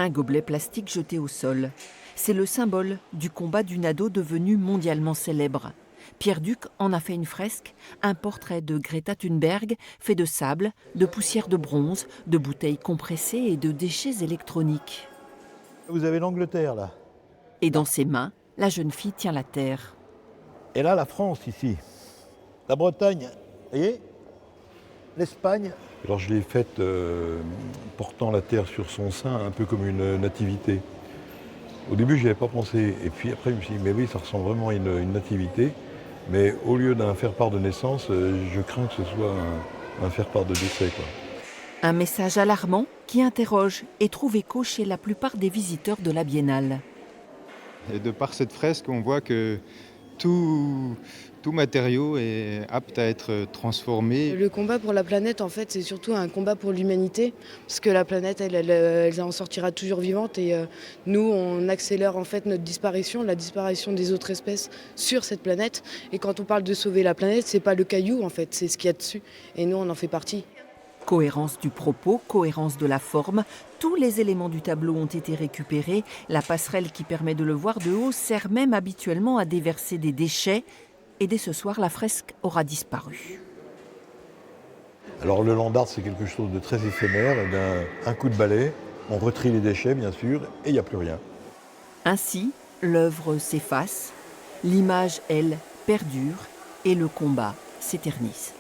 Un gobelet plastique jeté au sol. C'est le symbole du combat d'une ado devenue mondialement célèbre. Pierre Duc en a fait une fresque, un portrait de Greta Thunberg fait de sable, de poussière de bronze, de bouteilles compressées et de déchets électroniques. Vous avez l'Angleterre là. Et dans ses mains, la jeune fille tient la terre. Et là, la France ici. La Bretagne, vous voyez, l'Espagne. Alors je l'ai faite portant la terre sur son sein, un peu comme une nativité. Au début, je n'y avais pas pensé. Et puis après, je me suis dit, mais oui, ça ressemble vraiment à une nativité. Mais au lieu d'un faire-part de naissance, je crains que ce soit un faire-part de décès, quoi. Un message alarmant qui interroge et trouve écho chez la plupart des visiteurs de la Biennale. Et de par cette fresque, on voit que tout matériau est apte à être transformé. Le combat pour la planète, en fait, c'est surtout un combat pour l'humanité, parce que la planète, elle en sortira toujours vivante, et nous, on accélère en fait notre disparition, la disparition des autres espèces sur cette planète. Et quand on parle de sauver la planète, c'est pas le caillou, en fait, c'est ce qu'il y a dessus, et nous, on en fait partie. Cohérence du propos, cohérence de la forme, tous les éléments du tableau ont été récupérés. La passerelle qui permet de le voir de haut sert même habituellement à déverser des déchets. Et dès ce soir, la fresque aura disparu. Alors le land art, c'est quelque chose de très éphémère. Un coup de balai, on retrie les déchets bien sûr, et il n'y a plus rien. Ainsi, l'œuvre s'efface, l'image, elle, perdure et le combat s'éternise.